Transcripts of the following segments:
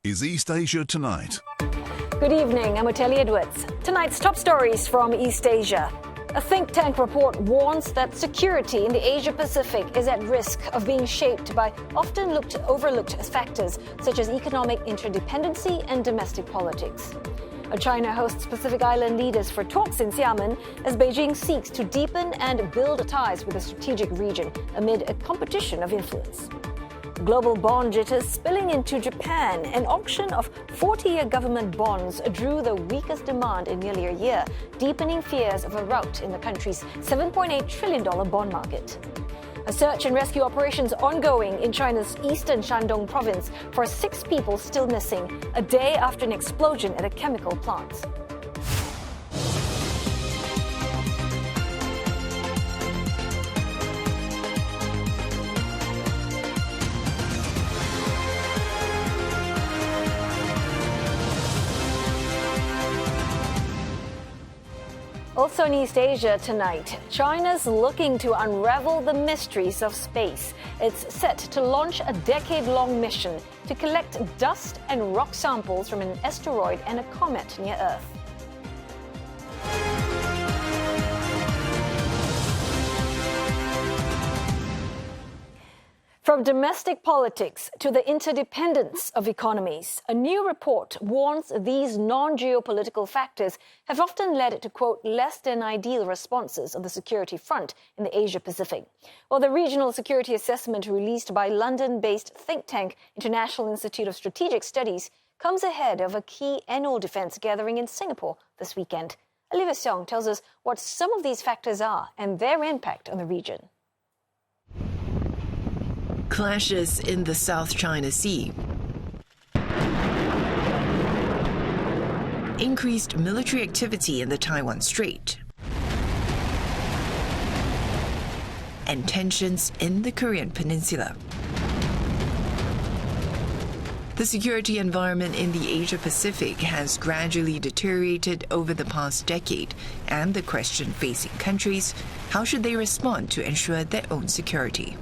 is East Asia Tonight. Good evening, I'm Otelli Edwards. Tonight's top stories from East Asia. A think tank report warns that security in the Asia-Pacific is at risk of being shaped by often overlooked factors such as economic interdependency and domestic politics. China hosts Pacific Island leaders for talks in Xiamen as Beijing seeks to deepen and build ties with the strategic region amid a competition of influence. Global bond jitters spilling into Japan. An auction of 40-year government bonds drew the weakest demand in nearly a year, deepening fears of a rout in the country's $7.8 trillion bond market. A search and rescue operations ongoing in China's eastern Shandong province for 6 people still missing, a day after an explosion at a chemical plant. Also in East Asia tonight, China's looking to unravel the mysteries of space. It's set to launch a decade-long mission to collect dust and rock samples from an asteroid and a comet near Earth. From domestic politics to the interdependence of economies, a new report warns these non-geopolitical factors have often led to, quote, less than ideal responses on the security front in the Asia-Pacific. Well, the regional security assessment released by London-based think tank International Institute of Strategic Studies comes ahead of a key annual defense gathering in Singapore this weekend. Olivia Song tells us what some of these factors are and their impact on the region. Clashes in the South China Sea, increased military activity in the Taiwan Strait, and tensions in the Korean Peninsula. The security environment in the Asia-Pacific has gradually deteriorated over the past decade, and the question facing countries, how should they respond to ensure their own security?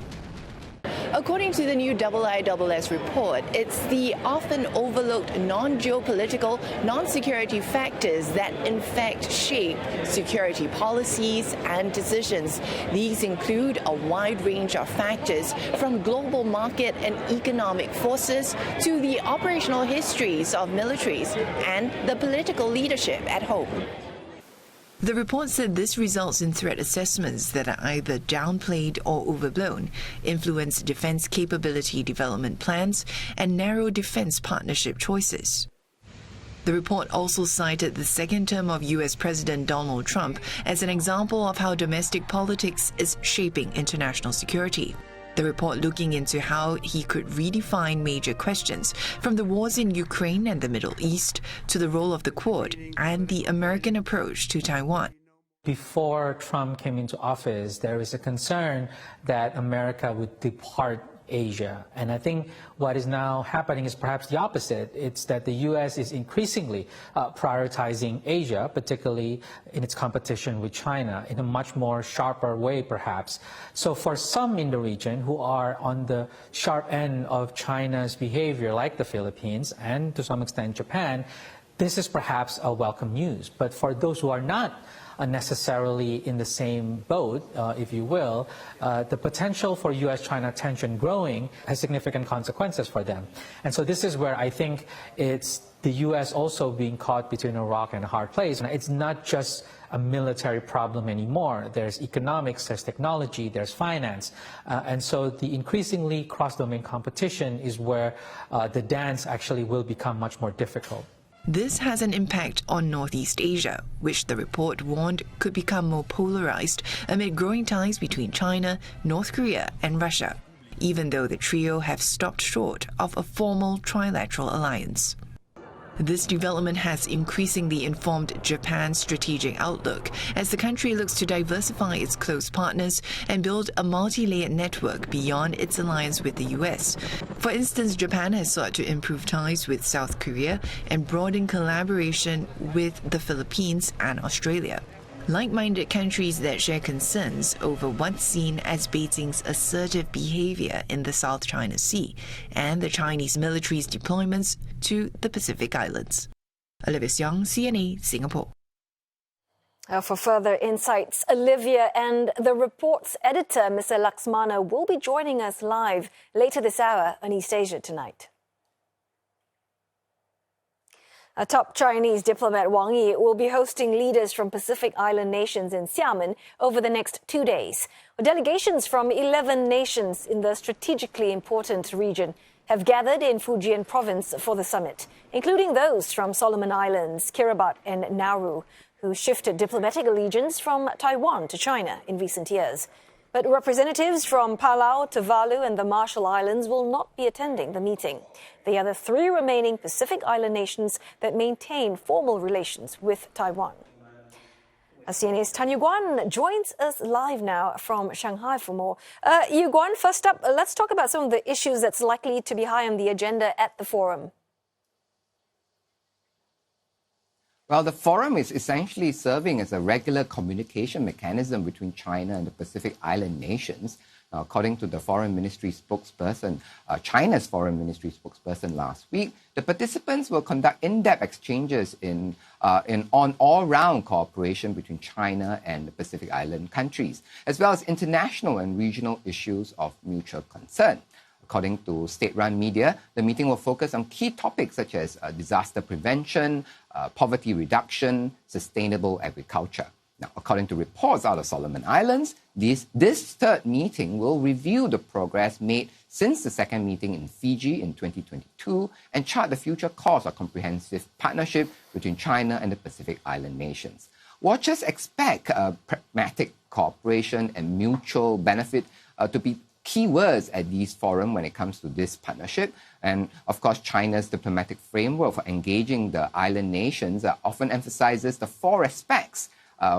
According to the new IISS report, it's the often overlooked non-geopolitical, non-security factors that in fact shape security policies and decisions. These include a wide range of factors from global market and economic forces to the operational histories of militaries and the political leadership at home. The report said this results in threat assessments that are either downplayed or overblown, influence defense capability development plans, and narrow defense partnership choices. The report also cited the second term of U.S. President Donald Trump as an example of how domestic politics is shaping international security. The report looking into how he could redefine major questions from the wars in Ukraine and the Middle East to the role of the Quad and the American approach to Taiwan. Before Trump came into office, there was a concern that America would depart Asia. And I think what is now happening is perhaps the opposite. It's that the U.S. is increasingly prioritizing Asia, particularly in its competition with China, in a much more sharper way, perhaps. So for some in the region who are on the sharp end of China's behavior, like the Philippines and to some extent Japan, this is perhaps a welcome news. But for those who are not necessarily in the same boat, if you will, the potential for U.S.-China tension growing has significant consequences for them. And so this is where I think it's the U.S. also being caught between a rock and a hard place. And it's not just a military problem anymore. There's economics, there's technology, there's finance. And so the increasingly cross-domain competition is where the dance actually will become much more difficult. This has an impact on Northeast Asia, which the report warned could become more polarized amid growing ties between China, North Korea, and Russia, even though the trio have stopped short of a formal trilateral alliance. This development has increasingly informed Japan's strategic outlook as the country looks to diversify its close partners and build a multi-layered network beyond its alliance with the U.S. For instance, Japan has sought to improve ties with South Korea and broaden collaboration with the Philippines and Australia. like-minded countries that share concerns over what's seen as Beijing's assertive behavior in the South China Sea and the Chinese military's deployments to the Pacific Islands. Olivia Xiong, CNA, Singapore. For further insights, Olivia and the report's editor, Mr. Laxmana, will be joining us live later this hour on East Asia Tonight. A top Chinese diplomat, Wang Yi, will be hosting leaders from Pacific Island nations in Xiamen over the next 2 days. Delegations from 11 nations in the strategically important region have gathered in Fujian province for the summit, including those from Solomon Islands, Kiribati and Nauru, who shifted diplomatic allegiance from Taiwan to China in recent years. But representatives from Palau, Tuvalu and the Marshall Islands will not be attending the meeting. They are the 3 remaining Pacific Island nations that maintain formal relations with Taiwan. CNA's Tan Yuguan joins us live now from Shanghai for more. Yuguan, first up, let's talk about some of the issues that's likely to be high on the agenda at the forum. Well, the forum is essentially serving as a regular communication mechanism between China and the Pacific Island nations. According to the Foreign Ministry spokesperson, China's Foreign Ministry spokesperson last week, the participants will conduct in-depth exchanges on all-round cooperation between China and the Pacific Island countries, as well as international and regional issues of mutual concern. According to state-run media, the meeting will focus on key topics such as disaster prevention, poverty reduction, sustainable agriculture. Now, according to reports out of Solomon Islands, this third meeting will review the progress made since the second meeting in Fiji in 2022 and chart the future course of comprehensive partnership between China and the Pacific Island nations. Watchers expect pragmatic cooperation and mutual benefit to be keywords at these forums when it comes to this partnership. And of course, China's diplomatic framework for engaging the island nations often emphasizes the 4 aspects,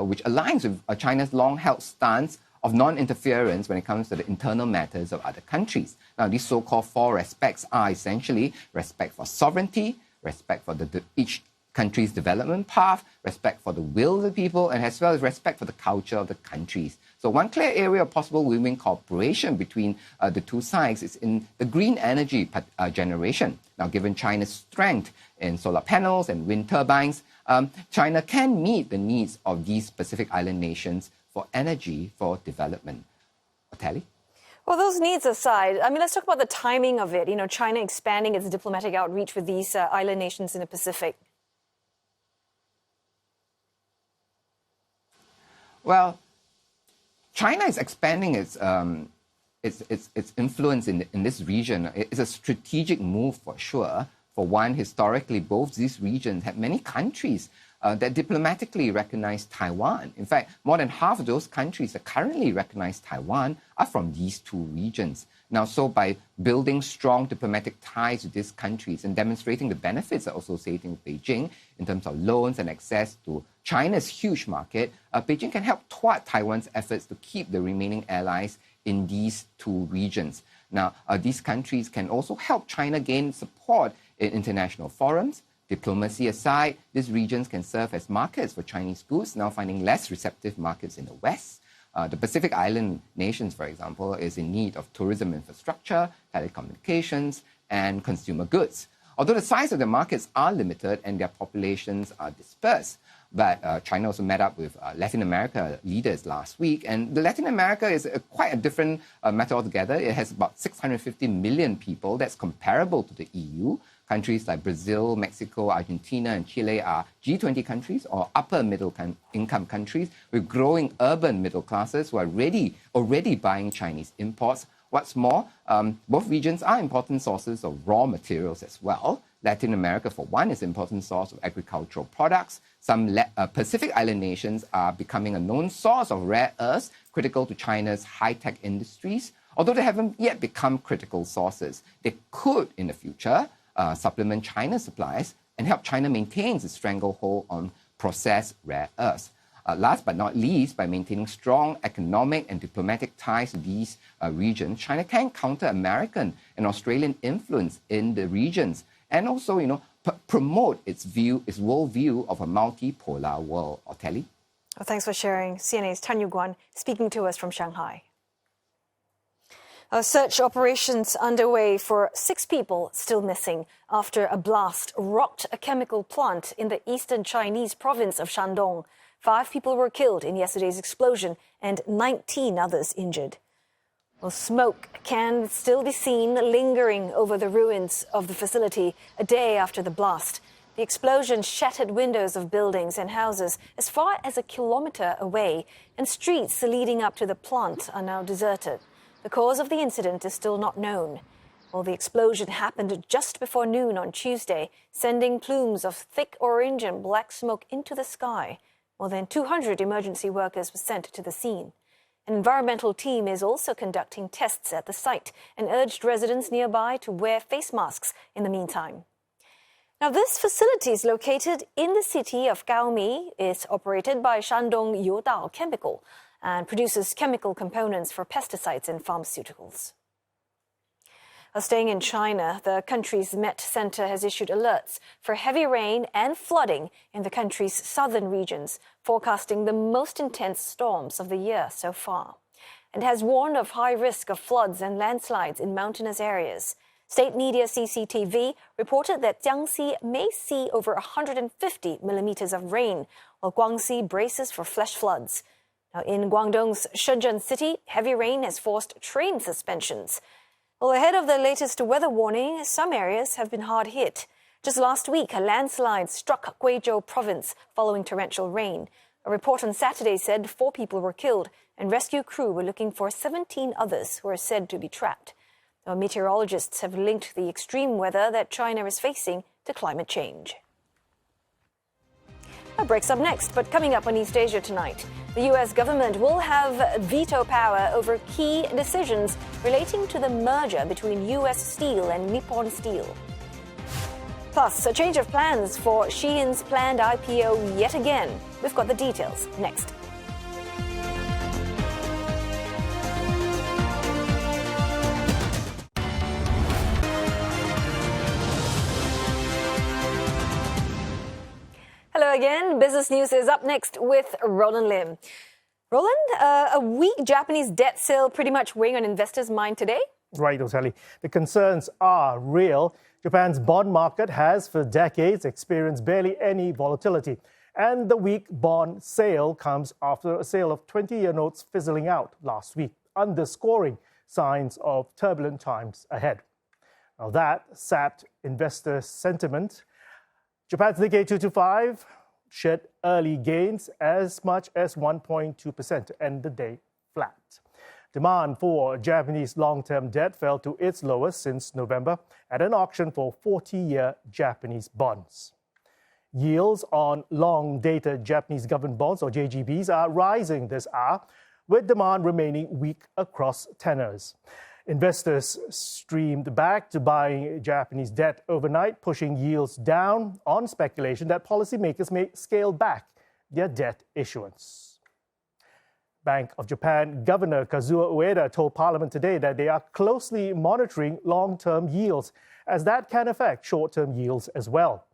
which aligns with China's long-held stance of non-interference when it comes to the internal matters of other countries. Now, these so-called 4 aspects are essentially respect for sovereignty, respect for each country's development path, respect for the will of the people, and as well as respect for the culture of the countries. So one clear area of possible win-win cooperation between the 2 sides is in the green energy generation. Now, given China's strength in solar panels and wind turbines, China can meet the needs of these Pacific Island nations for energy for development. Oteli? Well, those needs aside, let's talk about the timing of it. China expanding its diplomatic outreach with these island nations in the Pacific. Well, China is expanding its influence in this region. It's a strategic move for sure. For one, historically, both these regions had many countries that diplomatically recognize Taiwan. In fact, more than half of those countries that currently recognize Taiwan are from these 2 regions. Now, so by building strong diplomatic ties with these countries and demonstrating the benefits associated with Beijing in terms of loans and access to China's huge market, Beijing can help thwart Taiwan's efforts to keep the remaining allies in these 2 regions. Now, these countries can also help China gain support in international forums. Diplomacy aside, these regions can serve as markets for Chinese goods, now finding less receptive markets in the West. The Pacific Island nations, for example, is in need of tourism infrastructure, telecommunications, and consumer goods. Although the size of the markets are limited and their populations are dispersed, but China also met up with Latin America leaders last week, and the Latin America is quite a different matter altogether. It has about 650 million people. That's comparable to the EU. Countries like Brazil, Mexico, Argentina, and Chile are G20 countries or upper middle income countries with growing urban middle classes who are already buying Chinese imports. What's more, both regions are important sources of raw materials as well. Latin America, for one, is an important source of agricultural products. Some Pacific Island nations are becoming a known source of rare earths critical to China's high-tech industries. Although they haven't yet become critical sources, they could, in the future, supplement China's supplies and help China maintain its stranglehold on processed rare earths. Last but not least, by maintaining strong economic and diplomatic ties to these regions, China can counter American and Australian influence in the regions and also, promote its worldview of a multipolar world. Oteli? Well, thanks for sharing. CNA's Tan Yu-Guan speaking to us from Shanghai. Search operations underway for 6 people still missing after a blast rocked a chemical plant in the eastern Chinese province of Shandong. 5 people were killed in yesterday's explosion and 19 others injured. Well, smoke can still be seen lingering over the ruins of the facility a day after the blast. The explosion shattered windows of buildings and houses as far as a kilometer away, and streets leading up to the plant are now deserted. The cause of the incident is still not known. Well, the explosion happened just before noon on Tuesday, sending plumes of thick orange and black smoke into the sky. More than 200 emergency workers were sent to the scene. An environmental team is also conducting tests at the site and urged residents nearby to wear face masks in the meantime. Now, this facility is located in the city of Gaomi. It's operated by Shandong Youdao Chemical and produces chemical components for pesticides and pharmaceuticals. Staying in China, the country's Met Center has issued alerts for heavy rain and flooding in the country's southern regions, forecasting the most intense storms of the year so far. It has warned of high risk of floods and landslides in mountainous areas. State media CCTV reported that Jiangxi may see over 150 millimeters of rain, while Guangxi braces for flash floods. Now, in Guangdong's Shenzhen city, heavy rain has forced train suspensions. Well, ahead of the latest weather warning, some areas have been hard hit. Just last week, a landslide struck Guizhou province following torrential rain. A report on Saturday said 4 people were killed, and rescue crew were looking for 17 others who are said to be trapped. Now, meteorologists have linked the extreme weather that China is facing to climate change. That breaks up next, but coming up on East Asia tonight, the U.S. government will have veto power over key decisions relating to the merger between U.S. Steel and Nippon Steel. Plus, a change of plans for Xi'an's planned IPO yet again. We've got the details next. Hello again. Business News is up next with Roland Lim. Roland, a weak Japanese debt sale pretty much weighing on investors' mind today? Right, Oteli. The concerns are real. Japan's bond market has for decades experienced barely any volatility. And the weak bond sale comes after a sale of 20-year notes fizzling out last week, underscoring signs of turbulent times ahead. Now that sapped investor sentiment. Japan's Nikkei 225 shed early gains as much as 1.2% to end the day flat. Demand for Japanese long-term debt fell to its lowest since November at an auction for 40-year Japanese bonds. Yields on long-dated Japanese government bonds, or JGBs, are rising this hour, with demand remaining weak across tenors. Investors streamed back to buying Japanese debt overnight, pushing yields down on speculation that policymakers may scale back their debt issuance. Bank of Japan Governor Kazuo Ueda told Parliament today that they are closely monitoring long-term yields, as that can affect short-term yields as well.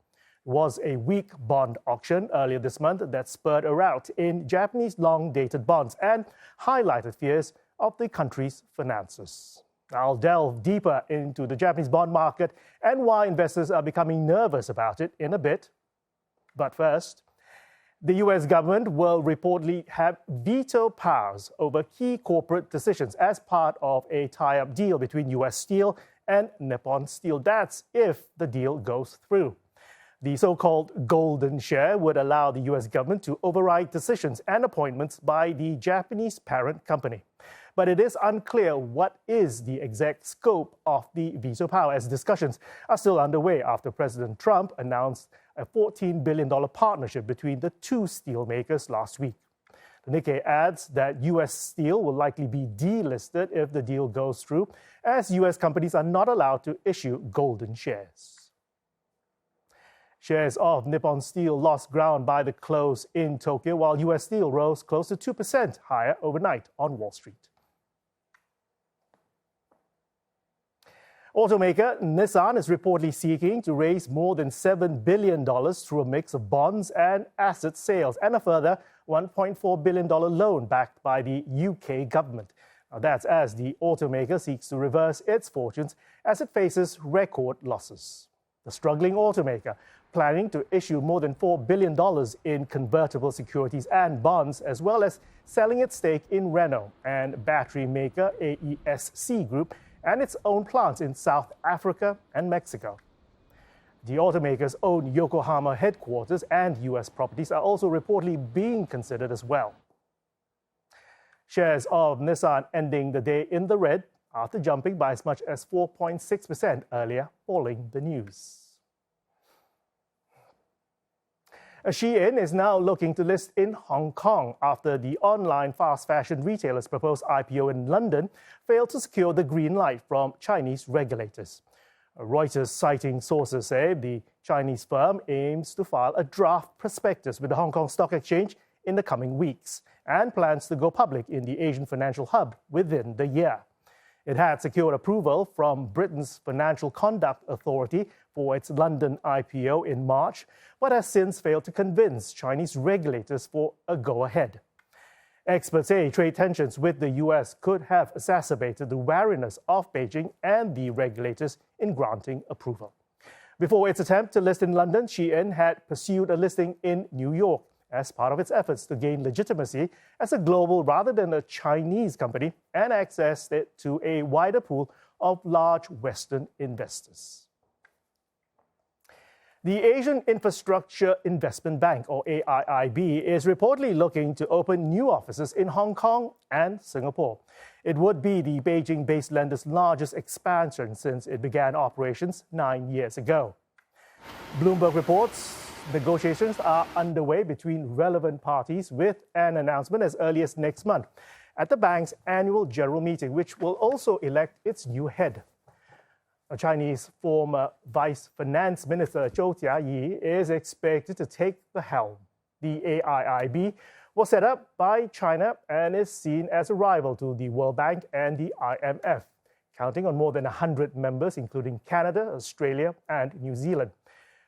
It was a weak bond auction earlier this month that spurred a rout in Japanese long-dated bonds and highlighted fears of the country's finances. I'll delve deeper into the Japanese bond market and why investors are becoming nervous about it in a bit. But first, the US government will reportedly have veto powers over key corporate decisions as part of a tie-up deal between US Steel and Nippon Steel. That's if the deal goes through. The so-called golden share would allow the US government to override decisions and appointments by the Japanese parent company. But it is unclear what is the exact scope of the veto power, as discussions are still underway after President Trump announced a $14 billion partnership between the two steelmakers last week. The Nikkei adds that US Steel will likely be delisted if the deal goes through, as US companies are not allowed to issue golden shares. Shares of Nippon Steel lost ground by the close in Tokyo, while US Steel rose close to 2% higher overnight on Wall Street. Automaker Nissan is reportedly seeking to raise more than $7 billion through a mix of bonds and asset sales and a further $1.4 billion loan backed by the UK government. Now, that's as the automaker seeks to reverse its fortunes as it faces record losses. The struggling automaker planning to issue more than $4 billion in convertible securities and bonds, as well as selling its stake in Renault and battery maker IISS Group and its own plants in South Africa and Mexico. The automaker's own Yokohama headquarters and US properties are also reportedly being considered as well. Shares of Nissan ending the day in the red after jumping by as much as 4.6% earlier following the news. Xiamen is now looking to list in Hong Kong after the online fast fashion retailer's proposed IPO in London failed to secure the green light from Chinese regulators. Reuters citing sources say the Chinese firm aims to file a draft prospectus with the Hong Kong Stock Exchange in the coming weeks and plans to go public in the Asian financial hub within the year. It had secured approval from Britain's Financial Conduct Authority for its London IPO in March, but has since failed to convince Chinese regulators for a go-ahead. Experts say trade tensions with the US could have exacerbated the wariness of Beijing and the regulators in granting approval. Before its attempt to list in London, Xiamen had pursued a listing in New York as part of its efforts to gain legitimacy as a global rather than a Chinese company and access it to a wider pool of large Western investors. The Asian Infrastructure Investment Bank, or AIIB, is reportedly looking to open new offices in Hong Kong and Singapore. It would be the Beijing-based lender's largest expansion since it began operations 9 years ago. Bloomberg reports negotiations are underway between relevant parties with an announcement as early as next month at the bank's annual general meeting, which will also elect its new head. A Chinese former Vice Finance Minister Zhou Jiayi is expected to take the helm. The AIIB was set up by China and is seen as a rival to the World Bank and the IMF, counting on more than 100 members, including Canada, Australia, and New Zealand.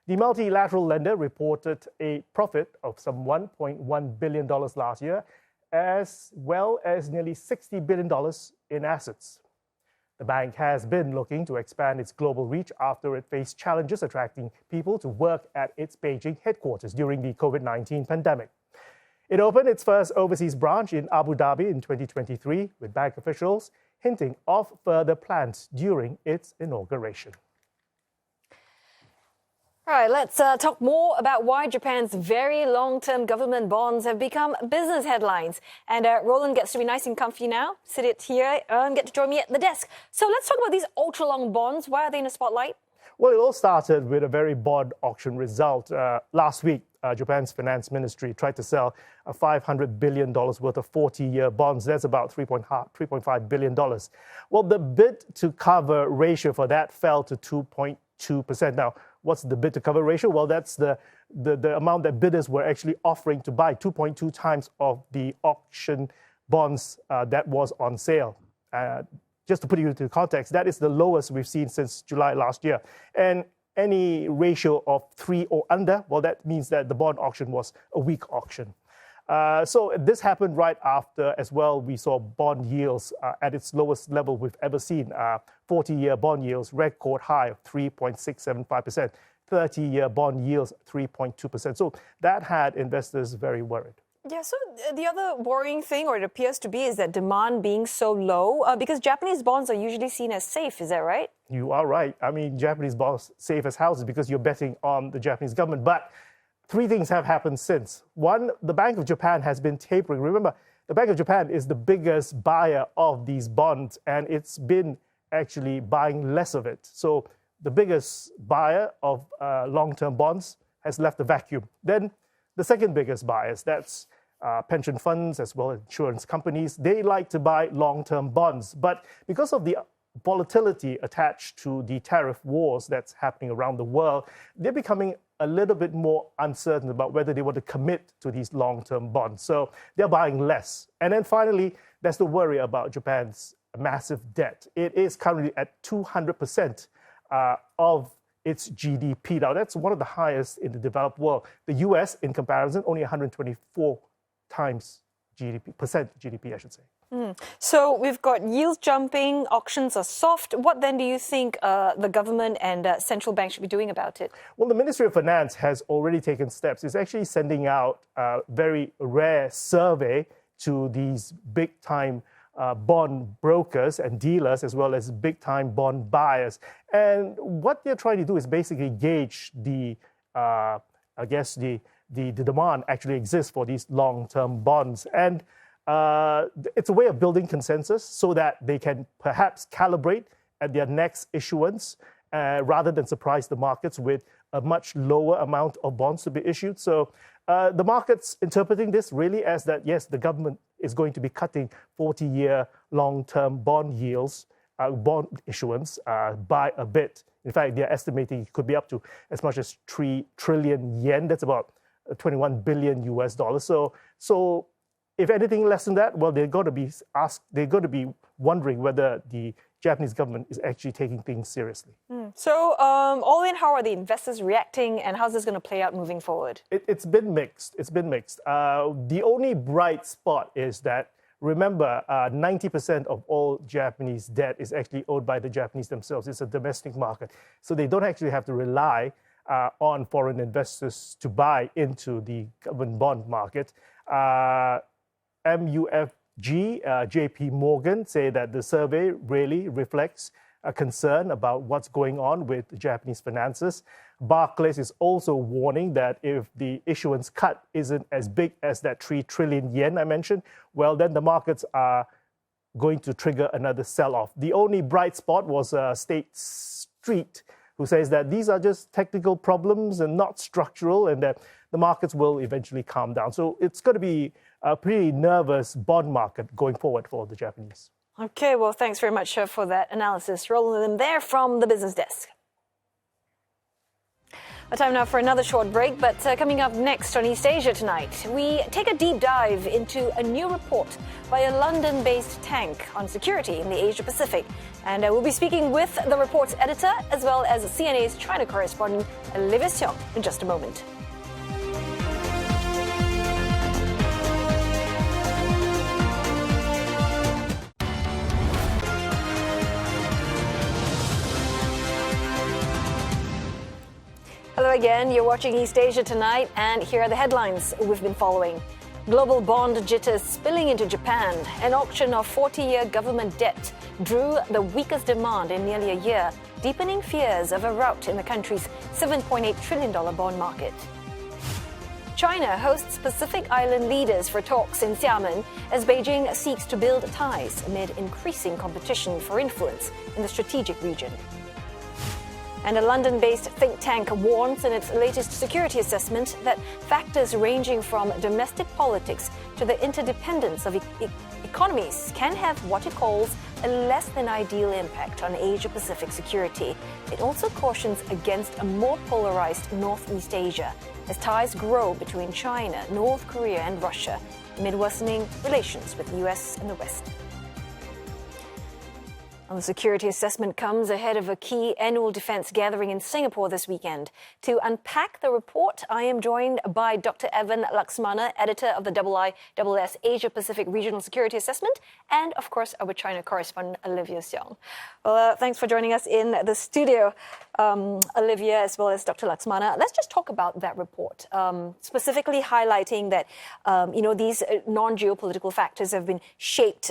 The multilateral lender reported a profit of some $1.1 billion last year, as well as nearly $60 billion in assets. The bank has been looking to expand its global reach after it faced challenges attracting people to work at its Beijing headquarters during the COVID-19 pandemic. It opened its first overseas branch in Abu Dhabi in 2023, with bank officials hinting of further plans during its inauguration. All right, let's talk more about why Japan's very long-term government bonds have become business headlines. And Roland gets to be nice and comfy now. Sit here and get to join me at the desk. So let's talk about these ultra-long bonds. Why are they in the spotlight? Well, it all started with a very bond auction result. Last week, Japan's finance ministry tried to sell $500 billion worth of 40-year bonds. That's about $3.5 billion. Well, the bid-to-cover ratio for that fell to 2.2%. Now, what's the bid-to-cover ratio? Well, that's the amount that bidders were actually offering to buy, 2.2 times of the auction bonds that was on sale. Just to put you into context, that is the lowest we've seen since July last year. And any ratio of 3 or under, well, that means that the bond auction was a weak auction. So this happened right after, as well, we saw bond yields at its lowest level we've ever seen. 40-year bond yields, record high of 3.675%. 30-year bond yields, 3.2%. So that had investors very worried. Yeah, so the other worrying thing, or it appears to be, is that demand being so low because Japanese bonds are usually seen as safe. Is that right? You are right. I mean, Japanese bonds safe as houses because you're betting on the Japanese government. But 3 things have happened since. One, the Bank of Japan has been tapering. Remember, the Bank of Japan is the biggest buyer of these bonds, and it's been actually buying less of it. So the biggest buyer of long-term bonds has left a vacuum. Then the second biggest buyers, that's pension funds as well as insurance companies, they like to buy long-term bonds. But because of the volatility attached to the tariff wars that's happening around the world, they're becoming a little bit more uncertain about whether they want to commit to these long-term bonds. So they're buying less. And then finally, there's the worry about Japan's massive debt. It is currently at 200% of its GDP. Now, that's one of the highest in the developed world. The US, in comparison, only 124 times GDP, I should say. So we've got yields jumping, auctions are soft. What then do you think the government and central bank should be doing about it? Well, the Ministry of Finance has already taken steps. It's actually sending out a very rare survey to these big-time bond brokers and dealers, as well as big-time bond buyers. And what they're trying to do is basically gauge the demand actually exists for these long-term bonds. And it's a way of building consensus so that they can perhaps calibrate at their next issuance rather than surprise the markets with a much lower amount of bonds to be issued. So the market's interpreting this really as that, yes, the government is going to be cutting 40-year long-term bond yields, bond issuance by a bit. In fact, they're estimating it could be up to as much as 3 trillion yen. That's about 21 billion US dollars. So if anything less than that, well, they're going to be wondering whether the Japanese government is actually taking things seriously. So all in, how are the investors reacting, and how's this going to play out moving forward? It's been mixed. The only bright spot is that, remember, 90% of all Japanese debt is actually owed by the Japanese themselves. It's a domestic market. So they don't actually have to rely on foreign investors to buy into the government bond market. MUFG, JP Morgan say that the survey really reflects a concern about what's going on with the Japanese finances. Barclays is also warning that if the issuance cut isn't as big as that 3 trillion yen I mentioned, well, then the markets are going to trigger another sell-off. The only bright spot was State Street, who says that these are just technical problems and not structural, and that the markets will eventually calm down. So it's going to be a pretty nervous bond market going forward for the Japanese. Okay, well, thanks very much for that analysis. Rolling them there from the business desk. Time now for another short break, but coming up next on East Asia tonight, we take a deep dive into a new report by a London-based tank on security in the Asia-Pacific. And we'll be speaking with the report's editor, as well as CNA's China correspondent, Olivia Xiong, in just a moment. Hello again, you're watching East Asia tonight, and here are the headlines we've been following. Global bond jitters spilling into Japan. An auction of 40-year government debt drew the weakest demand in nearly a year, deepening fears of a rout in the country's $7.8 trillion bond market. China hosts Pacific Island leaders for talks in Xiamen as Beijing seeks to build ties amid increasing competition for influence in the strategic region. And a London-based think tank warns in its latest security assessment that factors ranging from domestic politics to the interdependence of economies can have what it calls a less than ideal impact on Asia-Pacific security. It also cautions against a more polarized Northeast Asia as ties grow between China, North Korea and Russia amid worsening relations with the US and the West. The security assessment comes ahead of a key annual defense gathering in Singapore this weekend. To unpack the report, I am joined by Dr. Evan Laxmana, editor of the IISS Asia Pacific Regional Security Assessment, and of course our China correspondent Olivia Xiong. Well, thanks for joining us in the studio, Olivia, as well as Dr. Laxmana. Let's just talk about that report, specifically highlighting that these non-geopolitical factors have been shaped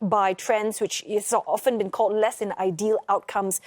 by trends which has often been called less than ideal outcomes.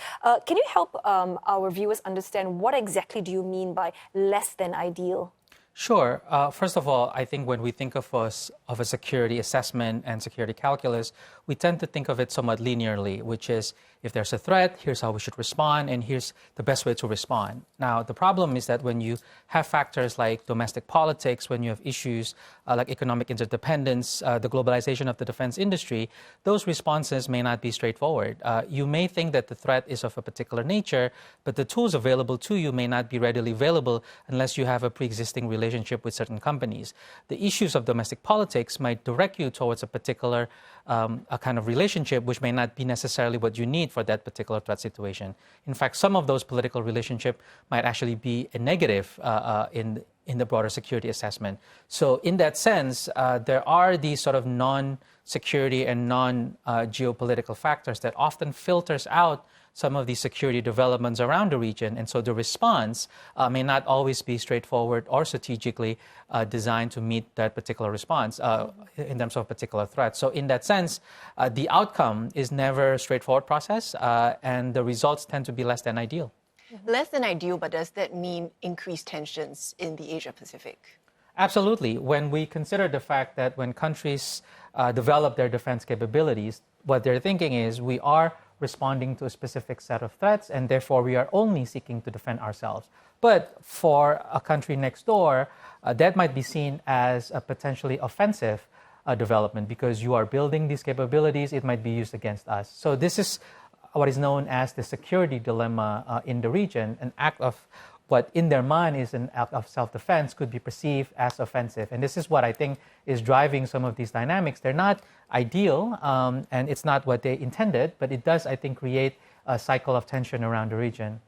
Can you help our viewers understand what exactly do you mean by less than ideal? Sure. First of all, I think when we think of a security assessment and security calculus, we tend to think of it somewhat linearly, which is if there's a threat, here's how we should respond, and here's the best way to respond. Now, the problem is that when you have factors like domestic politics, when you have issues like economic interdependence, the globalization of the defense industry, those responses may not be straightforward. You may think that the threat is of a particular nature, but the tools available to you may not be readily available unless you have a pre-existing relationship relationship with certain companies. The issues of domestic politics might direct you towards a particular a kind of relationship which may not be necessarily what you need for that particular threat situation. In fact, some of those political relationships might actually be a negative in the broader security assessment. So in that sense, there are these sort of non-security and non-geopolitical factors that often filters out some of these security developments around the region. And so the response may not always be straightforward or strategically designed to meet that particular response in terms of a particular threat. So in that sense, the outcome is never a straightforward process, and the results tend to be less than ideal. Less than ideal, but does that mean increased tensions in the Asia-Pacific? Absolutely. When we consider the fact that when countries develop their defense capabilities, what they're thinking is we are responding to a specific set of threats, and therefore we are only seeking to defend ourselves. But for a country next door, that might be seen as a potentially offensive development because you are building these capabilities, it might be used against us. So this is what is known as the security dilemma in the region. An act of what in their mind is an act of self-defense could be perceived as offensive. And this is what I think is driving some of these dynamics. They're not ideal, and it's not what they intended, but it does, I think, create a cycle of tension around the region.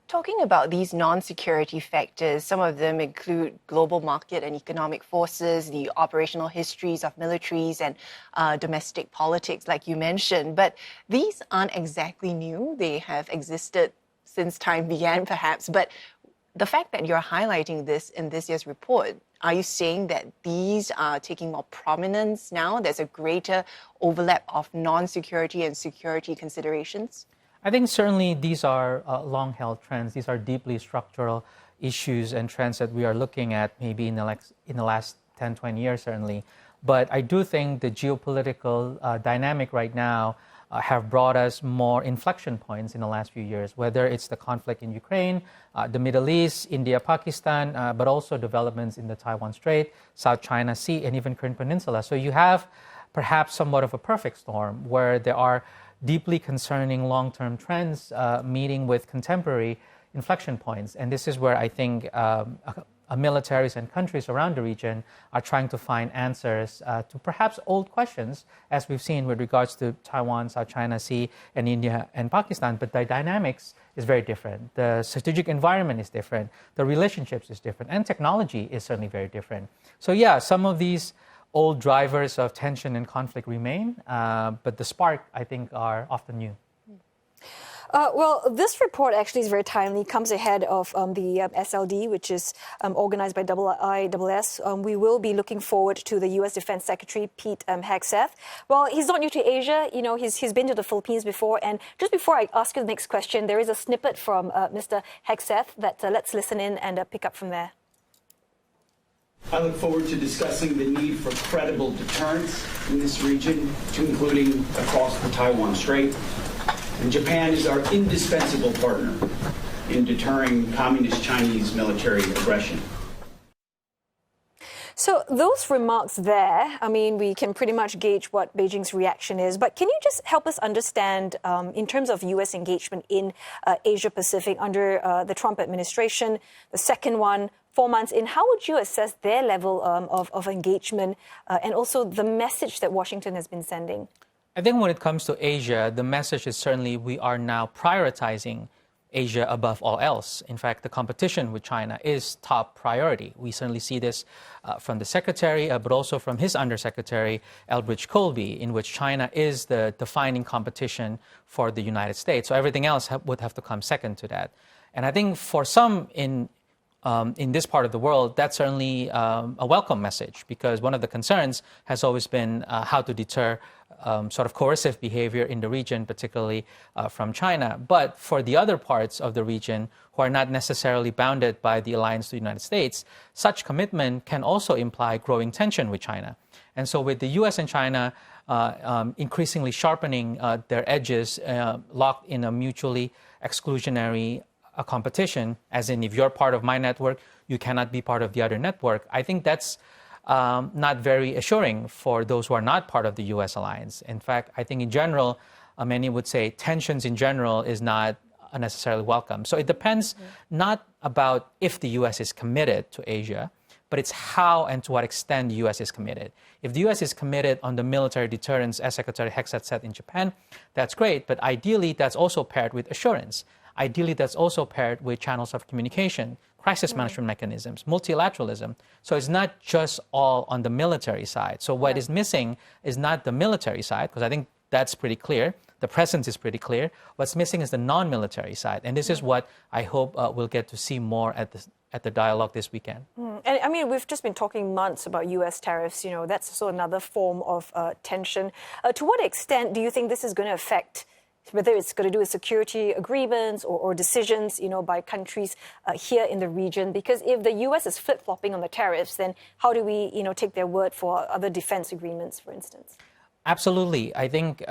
Talking about these non-security factors, some of them include global market and economic forces, the operational histories of militaries, and domestic politics, like you mentioned. But these aren't exactly new. They have existed since time began, perhaps. But the fact that you're highlighting this in this year's report, are you saying that these are taking more prominence now? There's a greater overlap of non-security and security considerations? I think certainly these are long-held trends. These are deeply structural issues and trends that we are looking at maybe in the last 10, 20 years, certainly. But I do think the geopolitical dynamic right now have brought us more inflection points in the last few years, whether it's the conflict in Ukraine, the Middle East, India, Pakistan, but also developments in the Taiwan Strait, South China Sea, and even Korean Peninsula. So you have perhaps somewhat of a perfect storm where there are deeply concerning long-term trends meeting with contemporary inflection points. And this is where I think militaries and countries around the region are trying to find answers to perhaps old questions, as we've seen with regards to Taiwan, South China Sea, and India and Pakistan. But the dynamics is very different. The strategic environment is different. The relationships is different. And technology is certainly very different. So yeah, some of these old drivers of tension and conflict remain, but the spark, I think, are often new. Well, this report actually is very timely, comes ahead of the SLD, which is organized by IISS. We will be looking forward to the U.S. Defense Secretary, Pete Hegseth. Well, he's not new to Asia. You know, he's been to the Philippines before. And just before I ask you the next question, there is a snippet from Mr. Hegseth that let's listen in and pick up from there. I look forward to discussing the need for credible deterrence in this region, including across the Taiwan Strait. And Japan is our indispensable partner in deterring communist Chinese military aggression. So those remarks there, I mean, we can pretty much gauge what Beijing's reaction is. But can you just help us understand, in terms of U.S. engagement in Asia-Pacific under the Trump administration, the second one, 4 months in, how would you assess their level of engagement and also the message that Washington has been sending? I think when it comes to Asia, the message is certainly we are now prioritizing Asia above all else. In fact, the competition with China is top priority. We certainly see this from the Secretary, but also from his Undersecretary, Elbridge Colby, in which China is the defining competition for the United States. So everything else would have to come second to that. And I think for some in this part of the world, that's certainly a welcome message, because one of the concerns has always been how to deter sort of coercive behavior in the region, particularly from China. But for the other parts of the region who are not necessarily bounded by the alliance to the United States, such commitment can also imply growing tension with China. And so with the U.S. and China increasingly sharpening their edges, locked in a mutually exclusionary competition, as in if you're part of my network, you cannot be part of the other network, I think that's not very assuring for those who are not part of the U.S. alliance. In fact, I think in general, many would say tensions in general is not necessarily welcome. So it depends not about if the U.S. is committed to Asia, but it's how and to what extent the U.S. is committed. If the U.S. is committed on the military deterrence, as Secretary Hexat said in Japan, that's great, but ideally that's also paired with assurance. Ideally, that's also paired with channels of communication, crisis management mechanisms, multilateralism. So it's not just all on the military side. So what is missing is not the military side, because I think that's pretty clear. The presence is pretty clear. What's missing is the non-military side. And this is what I hope we'll get to see more at the dialogue this weekend. And I mean, we've just been talking months about U.S. tariffs. You know, that's also another form of tension. To what extent do you think this is going to affect whether it's going to do with security agreements or decisions, you know, by countries here in the region? Because if the U.S. is flip-flopping on the tariffs, then how do we, you know, take their word for other defense agreements, for instance? Absolutely. I think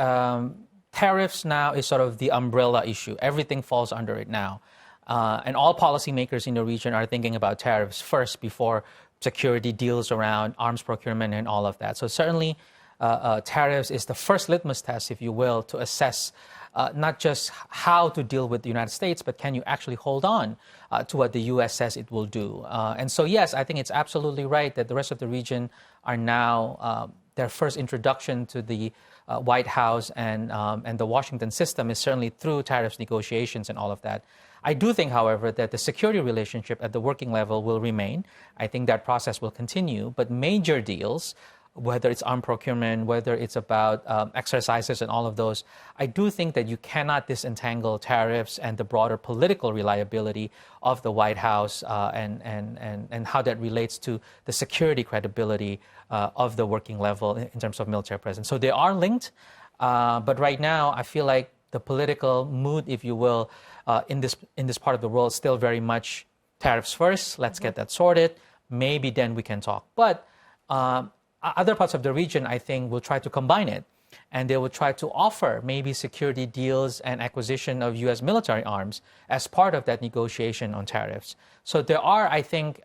tariffs now is sort of the umbrella issue. Everything falls under it now. And all policymakers in the region are thinking about tariffs first before security deals around arms procurement and all of that. So certainly tariffs is the first litmus test, if you will, to assess not just how to deal with the United States, but can you actually hold on to what the U.S. says it will do? And so, yes, I think it's absolutely right that the rest of the region are now, their first introduction to the White House and the Washington system is certainly through tariffs negotiations and all of that. I do think, however, that the security relationship at the working level will remain. I think that process will continue, but major deals, whether it's armed procurement, whether it's about exercises and all of those, I do think that you cannot disentangle tariffs and the broader political reliability of the White House and how that relates to the security credibility of the working level in terms of military presence. So they are linked, but right now I feel like the political mood, if you will, in this part of the world is still very much tariffs first, let's get that sorted, maybe then we can talk. But other parts of the region, I think, will try to combine it. And they will try to offer maybe security deals and acquisition of U.S. military arms as part of that negotiation on tariffs. So there are, I think,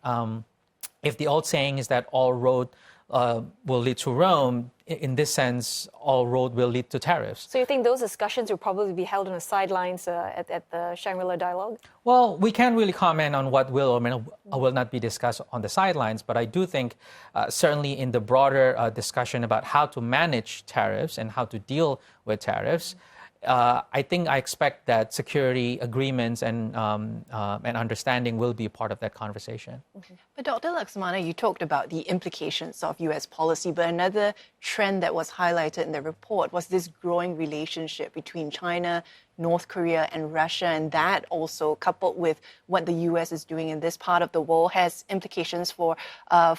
if the old saying is that all road will lead to Rome, in this sense, all road will lead to tariffs. So you think those discussions will probably be held on the sidelines at the Shangri-La dialogue? Well, we can't really comment on what will or will not be discussed on the sidelines, but I do think certainly in the broader discussion about how to manage tariffs and how to deal with tariffs, I expect that security agreements and understanding will be a part of that conversation. Okay. But Dr. Laxmana, you talked about the implications of U.S. policy, but another trend that was highlighted in the report was this growing relationship between China, North Korea, and Russia, and that also, coupled with what the U.S. is doing in this part of the world, has implications for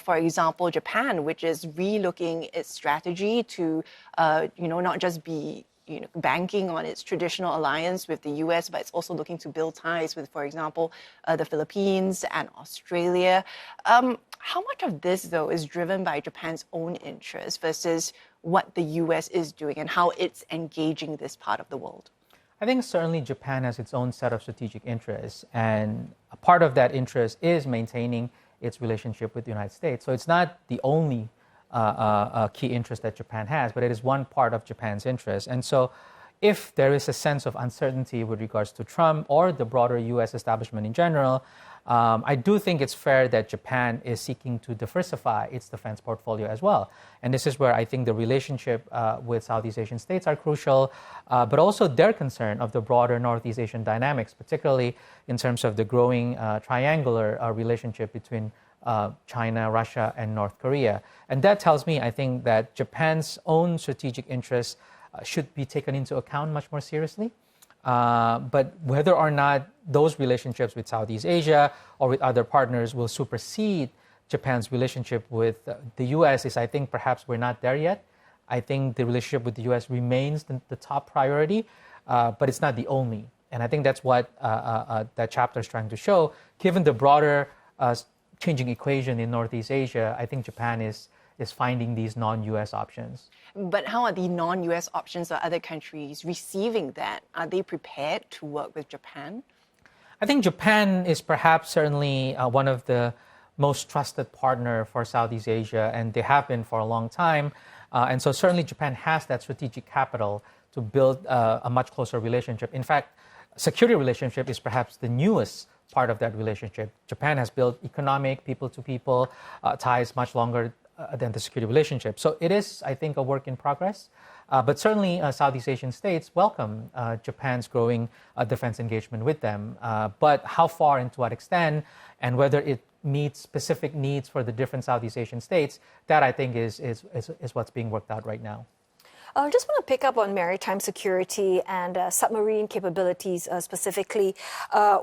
example, Japan, which is relooking its strategy to, not just be banking on its traditional alliance with the U.S., but it's also looking to build ties with, for example, the Philippines and Australia. How much of this, though, is driven by Japan's own interests versus what the U.S. is doing and how it's engaging this part of the world? I think certainly Japan has its own set of strategic interests, and a part of that interest is maintaining its relationship with the United States. So it's not the only key interest that Japan has, but it is one part of Japan's interest. And so if there is a sense of uncertainty with regards to Trump or the broader U.S. establishment in general, I do think it's fair that Japan is seeking to diversify its defense portfolio as well. And this is where I think the relationship with Southeast Asian states are crucial, but also their concern of the broader Northeast Asian dynamics, particularly in terms of the growing triangular relationship between China, Russia, and North Korea. And that tells me, I think, that Japan's own strategic interests should be taken into account much more seriously. But whether or not those relationships with Southeast Asia or with other partners will supersede Japan's relationship with the U.S. is, I think, perhaps we're not there yet. I think the relationship with the U.S. remains the top priority, but it's not the only. And I think that's what that chapter is trying to show. Given the broader changing equation in Northeast Asia, I think Japan is finding these non-U.S. options. But how are the non-U.S. options or other countries receiving that? Are they prepared to work with Japan? I think Japan is perhaps certainly one of the most trusted partner for Southeast Asia, and they have been for a long time. And so certainly Japan has that strategic capital to build a much closer relationship. In fact, security relationship is perhaps the newest part of that relationship. Japan has built economic, people-to-people ties much longer than the security relationship. So it is, I think, a work in progress. But certainly Southeast Asian states welcome Japan's growing defense engagement with them. But how far and to what extent, and whether it meets specific needs for the different Southeast Asian states, that I think is what's being worked out right now. I just want to pick up on maritime security and submarine capabilities specifically,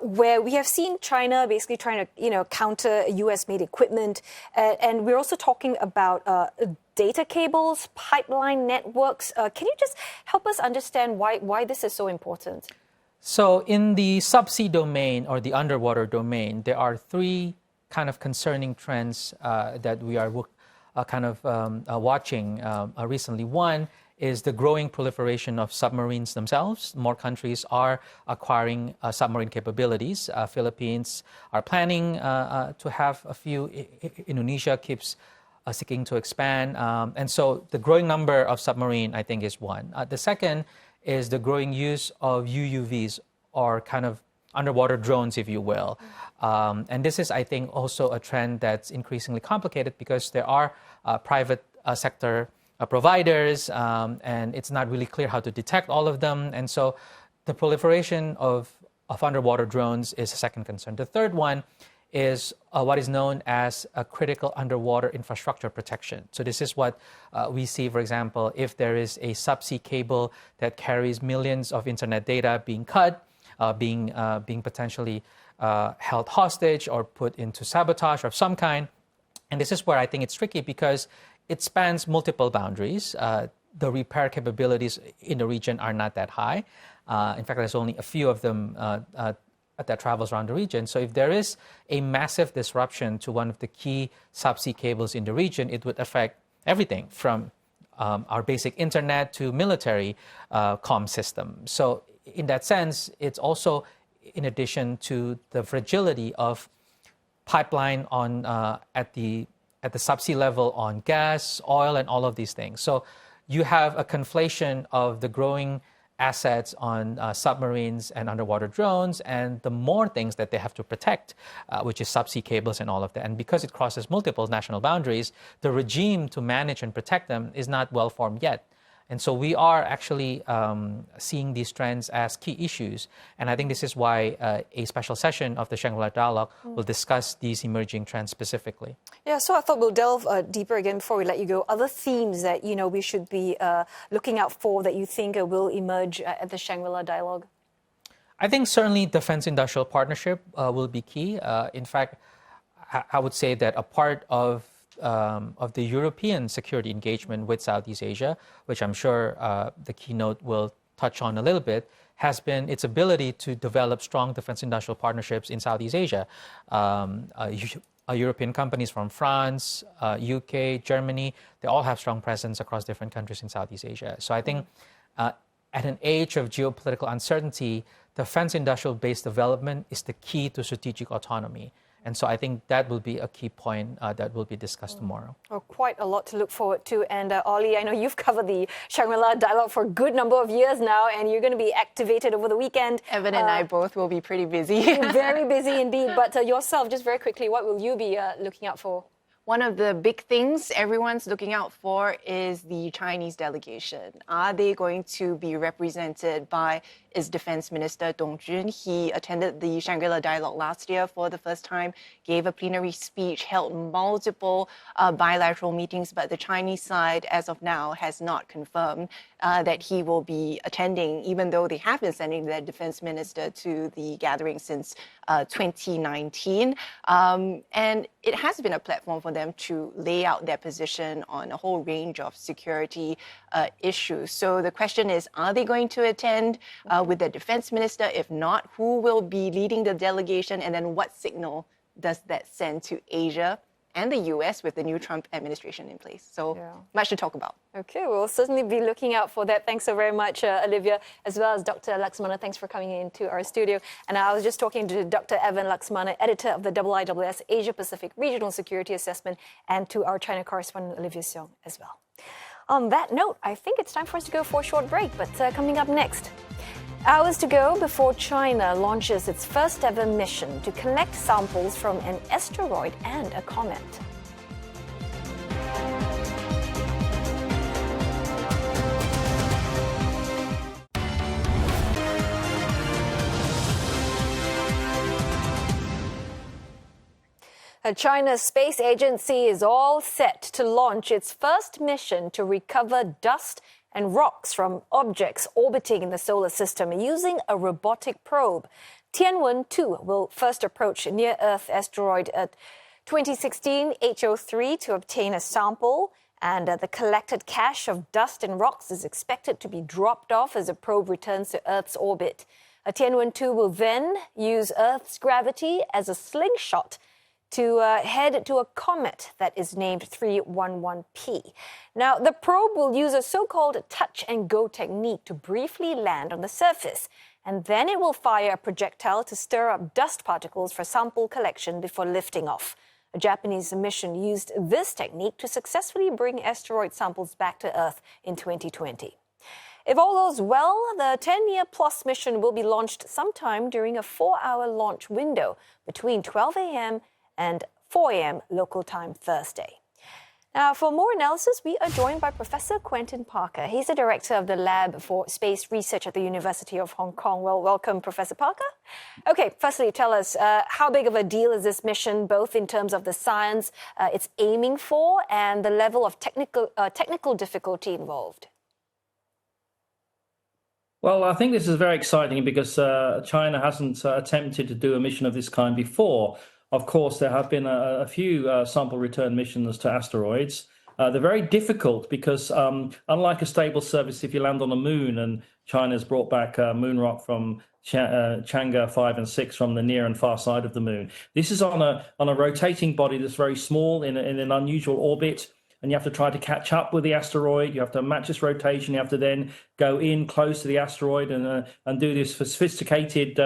where we have seen China basically trying to, counter U.S.-made equipment, and we're also talking about data cables, pipeline networks. Can you just help us understand why this is so important? So in the subsea domain or the underwater domain, there are three kind of concerning trends that we are watching recently. One is the growing proliferation of submarines themselves. More countries are acquiring submarine capabilities. Philippines are planning to have a few. Indonesia keeps seeking to expand. And so the growing number of submarine, I think, is one. The second is the growing use of UUVs, or kind of underwater drones, if you will. And this is, I think, also a trend that's increasingly complicated because there are private sector providers, and it's not really clear how to detect all of them. And so the proliferation of underwater drones is a second concern. The third one is what is known as a critical underwater infrastructure protection. So this is what we see, for example, if there is a subsea cable that carries millions of internet data being cut, being potentially held hostage or put into sabotage of some kind. And this is where I think it's tricky because it spans multiple boundaries. The repair capabilities in the region are not that high. In fact, there's only a few of them that travels around the region. So if there is a massive disruption to one of the key subsea cables in the region, it would affect everything from our basic internet to military comm system. So in that sense, it's also in addition to the fragility of pipeline on at the subsea level on gas, oil, and all of these things. So you have a conflation of the growing assets on submarines and underwater drones, and the more things that they have to protect, which is subsea cables and all of that. And because it crosses multiple national boundaries, the regime to manage and protect them is not well formed yet. And so we are actually seeing these trends as key issues. And I think this is why a special session of the Shangri-La Dialogue will discuss these emerging trends specifically. Yeah, so I thought we'll delve deeper again before we let you go. Other themes that, we should be looking out for that you think will emerge at the Shangri-La Dialogue? I think certainly defense-industrial partnership will be key. In fact, I would say that a part of the European security engagement with Southeast Asia, which I'm sure the keynote will touch on a little bit, has been its ability to develop strong defense-industrial partnerships in Southeast Asia. European companies from France, UK, Germany, they all have strong presence across different countries in Southeast Asia. So I think at an age of geopolitical uncertainty, defense-industrial-based development is the key to strategic autonomy. And so I think that will be a key point that will be discussed tomorrow. Oh, quite a lot to look forward to. And Ollie, I know you've covered the Shangri-La Dialogue for a good number of years now, and you're going to be activated over the weekend. Evan and I both will be pretty busy. Very busy indeed. But yourself, just very quickly, what will you be looking out for? One of the big things everyone's looking out for is the Chinese delegation. Are they going to be represented by its Defense Minister Dong Jun? He attended the Shangri-La Dialogue last year for the first time, gave a plenary speech, held multiple bilateral meetings, but the Chinese side, as of now, has not confirmed that he will be attending, even though they have been sending their Defense Minister to the gathering since 2019. And it has been a platform for them to lay out their position on a whole range of security issues. So the question is, are they going to attend with the defense minister? If not, who will be leading the delegation? And then what signal does that send to Asia and the US with the new Trump administration in place? So much to talk about. Okay, we'll certainly be looking out for that. Thanks so very much, Olivia, as well as Dr. Laxmana. Thanks for coming into our studio. And I was just talking to Dr. Evan Laxmana, editor of the IISS Asia Pacific Regional Security Assessment, and to our China correspondent, Olivia Seong, as well. On that note, I think it's time for us to go for a short break, but coming up next, Hours to go before China launches its first ever mission to collect samples from an asteroid and a comet. China's space agency is all set to launch its first mission to recover dust and rocks from objects orbiting in the solar system using a robotic probe. Tianwen-2 will first approach near-Earth asteroid 2016 HO3 to obtain a sample, and the collected cache of dust and rocks is expected to be dropped off as the probe returns to Earth's orbit. Tianwen-2 will then use Earth's gravity as a slingshot to head to a comet that is named 311P. Now, the probe will use a so-called touch-and-go technique to briefly land on the surface, and then it will fire a projectile to stir up dust particles for sample collection before lifting off. A Japanese mission used this technique to successfully bring asteroid samples back to Earth in 2020. If all goes well, the 10-year-plus mission will be launched sometime during a 4-hour launch window between 12 a.m. and 4 a.m. local time Thursday. Now, for more analysis, we are joined by Professor Quentin Parker. He's the director of the Lab for Space Research at the University of Hong Kong. Well, welcome, Professor Parker. Okay, firstly, tell us, how big of a deal is this mission, both in terms of the science it's aiming for and the level of technical difficulty involved? Well, I think this is very exciting because China hasn't attempted to do a mission of this kind before. Of course, there have been a few sample return missions to asteroids. They're very difficult because unlike a stable surface, if you land on the moon, and China's brought back moon rock from Chang'e 5 and 6 from the near and far side of the moon. This is on a rotating body that's very small in an unusual orbit, and you have to try to catch up with the asteroid. You have to match its rotation. You have to then go in close to the asteroid and do this sophisticated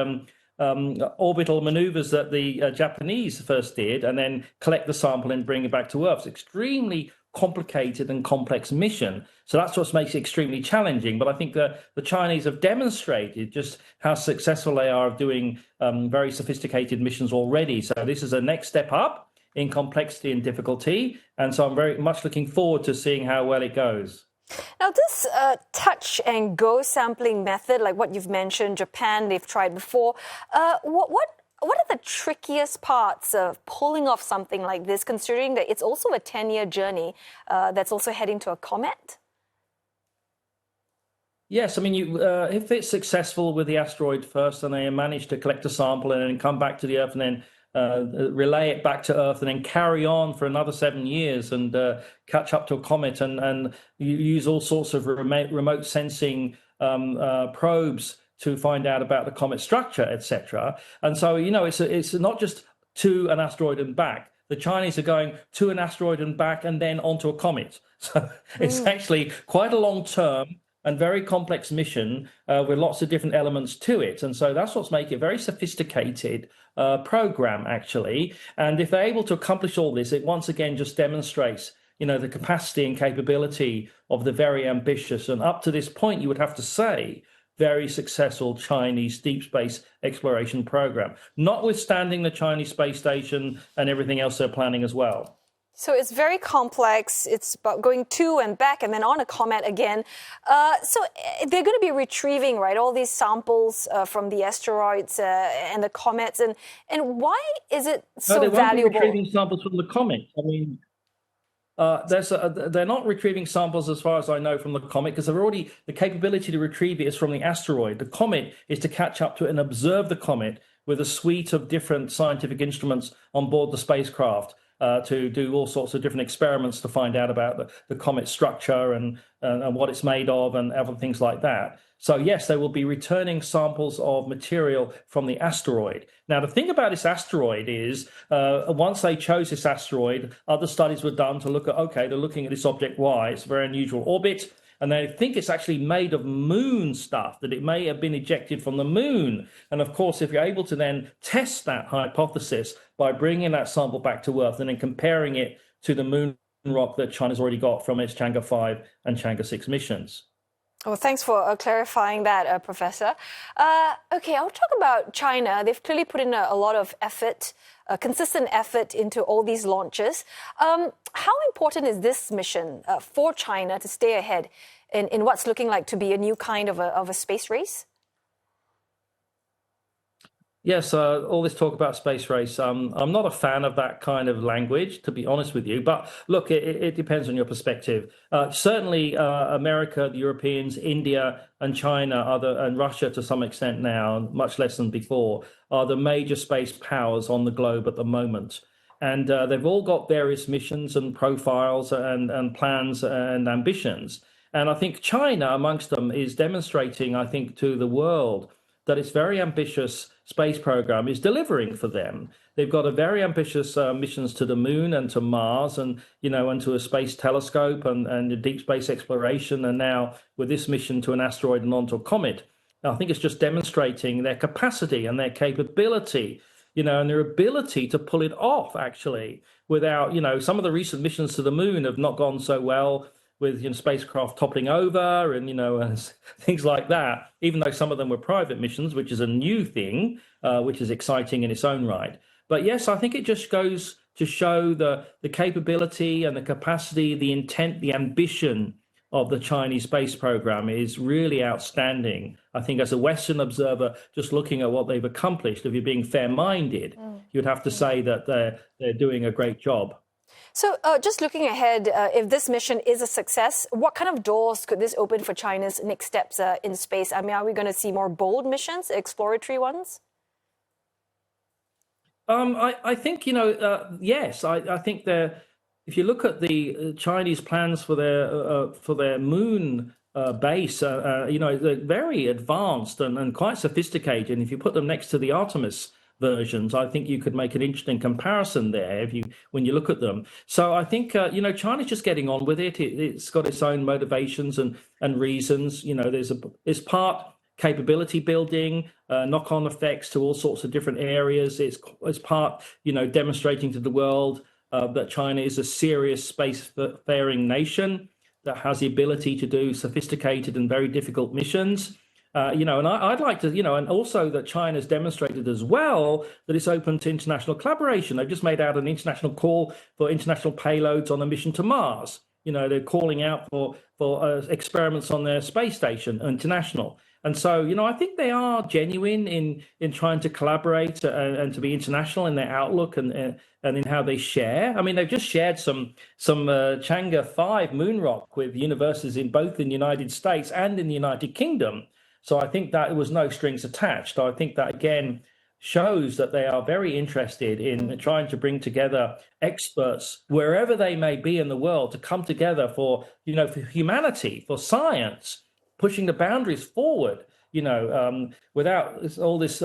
orbital maneuvers that the Japanese first did, and then collect the sample and bring it back to Earth. It's extremely complicated and complex mission. So that's what makes it extremely challenging. But I think the Chinese have demonstrated just how successful they are of doing very sophisticated missions already. So this is a next step up in complexity and difficulty. And so I'm very much looking forward to seeing how well it goes. Now, this touch-and-go sampling method, like what you've mentioned, Japan, they've tried before. What are the trickiest parts of pulling off something like this, considering that it's also a 10-year journey that's also heading to a comet? Yes, I mean, if it's successful with the asteroid first and they manage to collect a sample and then come back to the Earth and then relay it back to Earth and then carry on for another 7 years and catch up to a comet and you use all sorts of remote sensing probes to find out about the comet structure, etc. And so, you know, it's not just to an asteroid and back. The Chinese are going to an asteroid and back and then onto a comet. So it's actually quite a long term and very complex mission with lots of different elements to it. And so that's what's making it a very sophisticated program, actually. And if they're able to accomplish all this, it once again just demonstrates, you know, the capacity and capability of the very ambitious, and up to this point, you would have to say, very successful Chinese deep space exploration program, notwithstanding the Chinese space station and everything else they're planning as well. So it's very complex. It's about going to and back and then on a comet again. So they're going to be retrieving, right, all these samples from the asteroids and the comets. And why is it so valuable? No, they won't be retrieving samples from the comet. I mean, they're not retrieving samples, as far as I know, from the comet, because they're already, the capability to retrieve it is from the asteroid. The comet is to catch up to it and observe the comet with a suite of different scientific instruments on board the spacecraft. To do all sorts of different experiments to find out about the comet structure and what it's made of and other things like that. So yes, they will be returning samples of material from the asteroid. Now, the thing about this asteroid is once they chose this asteroid, other studies were done to look at, okay, they're looking at this object Y, it's a very unusual orbit. And they think it's actually made of moon stuff, that it may have been ejected from the moon. And of course, if you're able to then test that hypothesis by bringing that sample back to Earth and then comparing it to the moon rock that China's already got from its Chang'e 5 and Chang'e 6 missions. Well, thanks for clarifying that, Professor. Okay, I'll talk about China. They've clearly put in a lot of effort, consistent effort into all these launches. How important is this mission for China to stay ahead in what's looking like to be a new kind of a space race? Yes, all this talk about space race, I'm not a fan of that kind of language, to be honest with you. But look, it depends on your perspective. Certainly, America, the Europeans, India, and China and Russia to some extent now, much less than before, are the major space powers on the globe at the moment. And they've all got various missions and profiles and plans and ambitions. And I think China, amongst them, is demonstrating, I think, to the world that its very ambitious space program is delivering for them. They've got a very ambitious missions to the moon and to Mars, and and to a space telescope and deep space exploration, and now with this mission to an asteroid and onto a comet. I think it's just demonstrating their capacity and their capability, and their ability to pull it off actually without, some of the recent missions to the moon have not gone so well, with spacecraft toppling over and and things like that, even though some of them were private missions, which is a new thing, which is exciting in its own right. But yes, I think it just goes to show the capability and the capacity, the intent, the ambition of the Chinese space program is really outstanding. I think as a Western observer, just looking at what they've accomplished, if you're being fair-minded, you'd have to say that they're doing a great job. So just looking ahead, if this mission is a success, what kind of doors could this open for China's next steps in space? I mean, are we going to see more bold missions, exploratory ones? I think, yes. I think if you look at the Chinese plans for their moon base, they're very advanced and quite sophisticated. And if you put them next to the Artemis versions, I think you could make an interesting comparison there when you look at them. So I think China's just getting on with it. It's got its own motivations and reasons. There's part capability building, knock-on effects to all sorts of different areas. It's part demonstrating to the world that China is a serious spacefaring nation that has the ability to do sophisticated and very difficult missions. And I'd like to, and also that China's demonstrated as well that it's open to international collaboration. They've just made out an international call for international payloads on a mission to Mars. They're calling out for experiments on their space station, international. And so, I think they are genuine in trying to collaborate and to be international in their outlook and in how they share. I mean, they've just shared some Chang'e 5 moon rock with universities in both in the United States and in the United Kingdom. So I think that was no strings attached. I think that, again, shows that they are very interested in trying to bring together experts wherever they may be in the world to come together for humanity, for science, pushing the boundaries forward, without all this,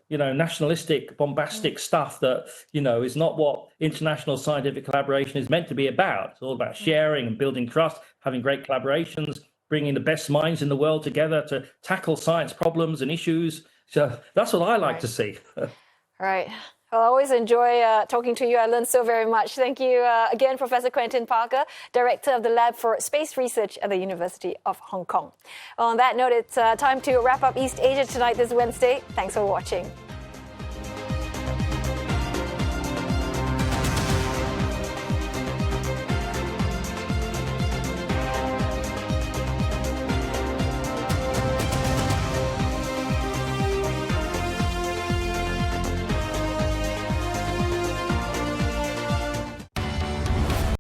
nationalistic, bombastic stuff that, is not what international scientific collaboration is meant to be about. It's all about sharing and building trust, having great collaborations, bringing the best minds in the world together to tackle science problems and issues. So that's what I like to see. All right. Well, I always enjoy talking to you. I learned so very much. Thank you again, Professor Quentin Parker, Director of the Lab for Space Research at the University of Hong Kong. Well, on that note, it's time to wrap up East Asia Tonight this Wednesday. Thanks for watching.